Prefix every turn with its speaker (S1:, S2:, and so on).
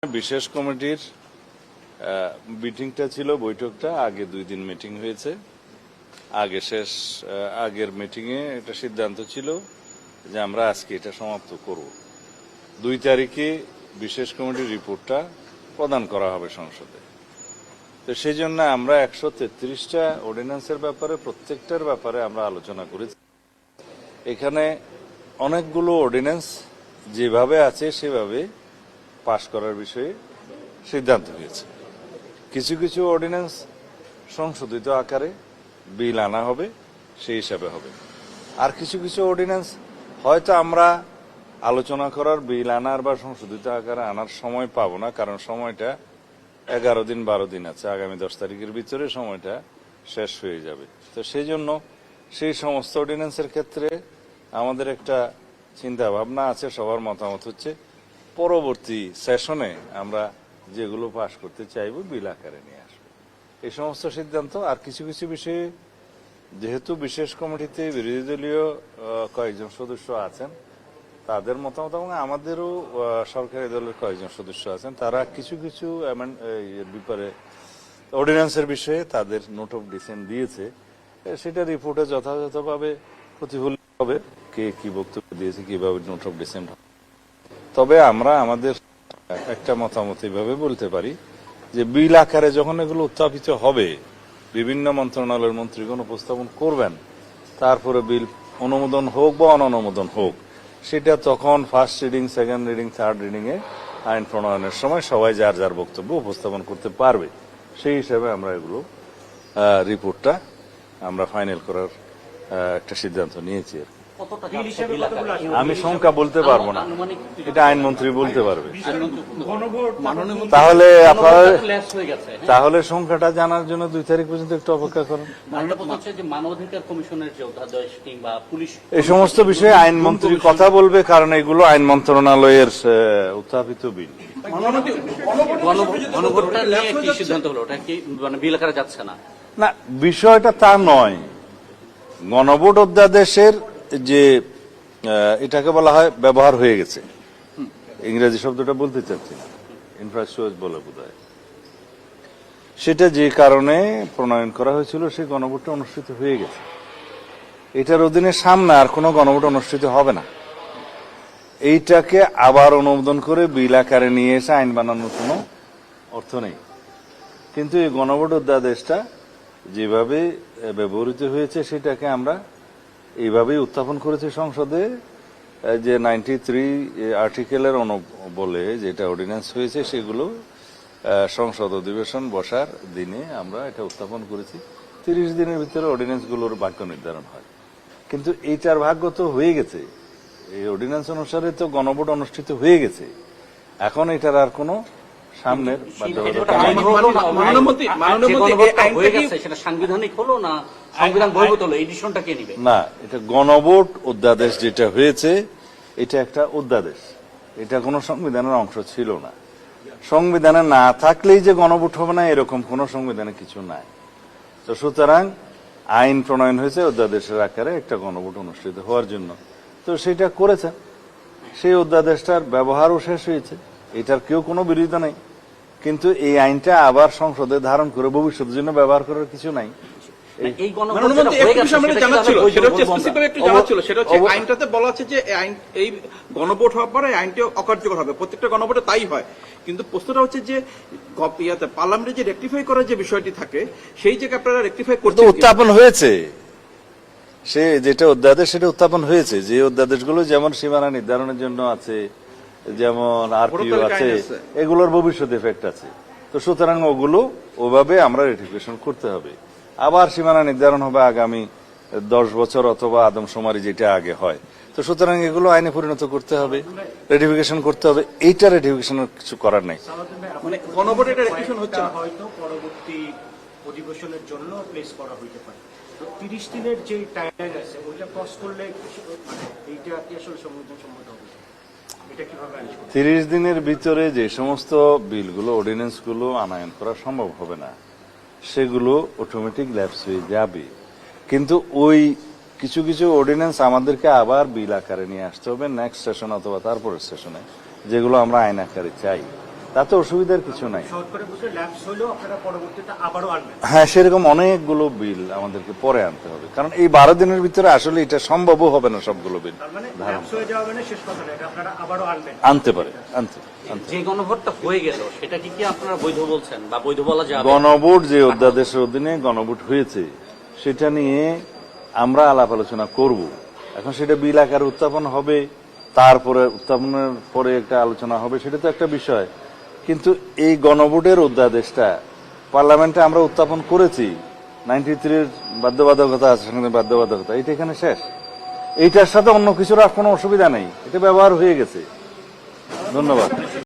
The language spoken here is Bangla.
S1: বিশেষ কমিটির মিটিংটা ছিল, বৈঠকটা আগে 2 দিন মিটিং হয়েছে। আগের মিটিংয়ে একটা সিদ্ধান্ত ছিল যে আমরা আজকে এটা সমাপ্ত করব। 2 তারিখে বিশেষ কমিটির রিপোর্টটা প্রদান করা হবে সংসদে। তো সেই জন্য আমরা 133টা অর্ডিন্যান্সের ব্যাপারে প্রত্যেকটার ব্যাপারে আমরা আলোচনা করেছি। এখানে অনেকগুলো অর্ডিন্যান্স যেভাবে আছে সেভাবে পাশ করার বিষয়ে সিদ্ধান্ত হয়েছে। কিছু কিছু অর্ডিন্যান্স সংশোধিত আকারে বিল আনা হবে, সেই হিসাবে হবে। আর কিছু কিছু অর্ডিন্যান্স হয়তো আমরা আলোচনা করার, বিল আনার বা সংশোধিত আকারে আনার সময় পাবো না, কারণ সময়টা 11 দিন 12 দিন আছে। আগামী 10 তারিখের ভিতরে সময়টা শেষ হয়ে যাবে। তো সেই জন্য সেই সমস্ত অর্ডিন্যান্সের ক্ষেত্রে আমাদের একটা চিন্তা ভাবনা আছে, সবার মতামত হচ্ছে পরবর্তী সেশনে আমরা যেগুলো পাশ করতে চাইব বিল আকারে নিয়ে আসবো, এই সমস্ত সিদ্ধান্ত। আর কিছু কিছু বিষয়ে যেহেতু বিশেষ কমিটিতে বিরোধী দলীয় কয়েকজন সদস্য আছেন, তাদের মতামত এবং আমাদেরও সরকারি দলের কয়েকজন সদস্য আছেন, তারা কিছু কিছু ব্যাপারে অর্ডিন্যান্সের বিষয়ে তাদের নোট অফ ডিসেন্ট দিয়েছে। সেটা রিপোর্টে যথাযথভাবে প্রতিফলিত হবে, কে কি বক্তব্য দিয়েছে, কিভাবে নোট অফ ডিসেন্ট হবে। তবে আমরা আমাদের একটা মতামত এইভাবে বলতে পারি যে বিল আকারে যখন এগুলো উত্থাপিত হবে, বিভিন্ন মন্ত্রণালয়ের মন্ত্রীগণ উপস্থাপন করবেন, তারপরে বিল অনুমোদন হোক বা অননুমোদন হোক, সেটা তখন first reading, second reading, third reading এ আইন প্রণয়নের সময় সবাই যার যার বক্তব্য উপস্থাপন করতে পারবে। সেই হিসাবে আমরা এগুলো রিপোর্টটা আমরা ফাইনাল করার একটা সিদ্ধান্ত নিয়েছি। আমি সংখ্যা বলতে পারবো না, এটা আইনমন্ত্রী বলতে পারবে। তাহলে সংখ্যাটা জানার জন্য 2 তারিখ পর্যন্ত একটু অপেক্ষা করুন। এই সমস্ত বিষয়ে আইনমন্ত্রী কথা বলবে, কারণ এগুলো আইন মন্ত্রণালয়ের উত্থাপিত বিল। না, বিষয়টা তা নয়। গণভোট অধ্যাদেশের যে এটাকে বলা হয় ব্যবহার হয়ে গেছে, ইংরেজি শব্দটা বলতে চাচ্ছি না, ইনফ্রাস্ট্রাকচার বলে বোধহয়, সেটা যে কারণে প্রণয়ন করা হয়েছিল সেই গণভোটটা অনুষ্ঠিত হয়ে গেছে। এটার অধীনে সামনে আর কোনো গণভোট অনুষ্ঠিত হবে না। এইটাকে আবার অনুমোদন করে বিল আকারে নিয়ে এসে আইন বানানোর কোনো অর্থ নেই। কিন্তু এই গণভোট অধ্যাদেশটা যেভাবে ব্যবহৃত হয়েছে সেটাকে আমরা এইভাবেই উত্থাপন করেছি সংসদে, যে 93 আর্টিকেলের বলে যেটা অর্ডিন্যান্স হয়েছে, সেগুলো সংসদ অধিবেশন বসার দিনে আমরা এটা উত্থাপন করেছি। 30 দিনের ভিতরে অর্ডিন্যান্সগুলোর ভাগ্য নির্ধারণ হয়। কিন্তু এইটার ভাগ্য তো হয়ে গেছে, এই অর্ডিন্যান্স অনুসারে তো গণভোট অনুষ্ঠিত হয়ে গেছে। এখন এটার আর কোনো সামনের না, এটা গণভোট অধ্যাদেশ যেটা হয়েছে, এটা একটা অধ্যাদেশ, এটা কোনো সংবিধানের অংশ ছিল না। সংবিধানে না থাকলেই যে গণভোট হবে না এরকম কোনো সংবিধানে কিছু নাই। তো সুতরাং আইন প্রণয়ন হয়েছে অধ্যাদেশের আকারে একটা গণভোট অনুষ্ঠিত হওয়ার জন্য, তো সেটা করেছে। সেই অধ্যাদেশটার ব্যবহারও শেষ হয়েছে, এটার কেউ কোনো বিরোধিতা নেই। কিন্তু এই আইনটা আবার সংসদে ধারণ করে ভবিষ্যতের জন্য ব্যবহার করার কিছু নাই।
S2: আইনটাতে বলা আছে যে এই গণভোট হওয়ার পরে আইনটি অকার্যকর হবে, প্রত্যেকটা গণভোটে তাই হয়। কিন্তু প্রশ্নটা হচ্ছে যে পার্লামেন্টে যে রেকটিফাই করার যে বিষয়টি থাকে, সেই জায়গায় আপনারা রেকটিফাই করতে
S1: উত্থাপন হয়েছে, সে যেটা অধ্যাদেশ সেটা উত্থাপন হয়েছে। যে অধ্যাদেশগুলো যেমন সীমানা নির্ধারণের জন্য আছে, যেমন আরপিও আছে, এগুলোর ভবিষ্যৎ এফেক্ট আছে। তো সুতরাং ওগুলো ওভাবে আমরা রেটিফিকেশন করতে হবে। আবার সীমানা নির্ধারণ হবে আগামী 10 বছর অথবা আদমশুমারি যেটা আগে হয়। তো সুতরাং এগুলো আইনে পরিণত করতে হবে, রেটিফিকেশন করতে হবে। এইটা রেটিফিকেশনের কিছু করার নেই।
S2: মানে গণভোট এটা রেটিফিকেশন হচ্ছে না,
S3: হয়তো পরবর্তী অধিবেশনের জন্য প্লেস করা হইতে পারে। তো 30 দিনের যে টাইম আছে ওইটা ক্রস করলে এইটা কি আসলে সম্মত হবে?
S1: 30 দিনের ভিতরে যে সমস্ত বিলগুলো, অর্ডিন্যান্সগুলো আনয়ন করা সম্ভব হবে না, সেগুলো অটোমেটিক ল্যাপস হয়ে যাবে। কিন্তু ওই কিছু কিছু অর্ডিন্যান্স আমাদেরকে আবার বিল আকারে নিয়ে আসতে হবে নেক্সট সেশন অথবা তারপরের সেশনে, যেগুলো আমরা আইন আকারে চাই। তাতে অসুবিধার কিছু নাই।
S3: শর্ট করে বুঝলে ল্যাপস হলেও আপনারা পরবর্তীতে আবারও আনবেন।
S1: হ্যাঁ, সেরকম অনেকগুলো বিল আমাদেরকে পরে আনতে হবে, কারণ এই 12 দিনের ভিতরে আসলে এটা সম্ভবও হবে না সবগুলো বিল
S3: তার মানে
S1: ধারণ
S3: ল্যাপস হয়ে যাওয়া মানে শেষ কথা না, এটা আপনারা আবারও আনবেন।
S1: আনতে পারে, আনতে।
S4: যে গণভোটটা হয়ে গেল সেটা কি আপনারা বৈধ বলছেন বা বৈধ বলা যাবে?
S1: গণভোট যে অধ্যাদেশের অধীনে গণভোট হয়েছে সেটা নিয়ে আমরা আলাপ আলোচনা করব। এখন সেটা বিল আকারে উত্থাপন হবে, তারপরে উত্থাপনের পরে একটা আলোচনা হবে, সেটা তো একটা বিষয়। কিন্তু এই গণভোটের অধ্যাদেশটা পার্লামেন্টে আমরা উত্থাপন করেছি, 93-র বাধ্যবাধকতা আছে, বাধ্যবাধকতা, এটা এখানে শেষ। এইটার সাথে অন্য কিছুর আর কোনো অসুবিধা নেই, এটা ব্যবহার হয়ে গেছে। ধন্যবাদ।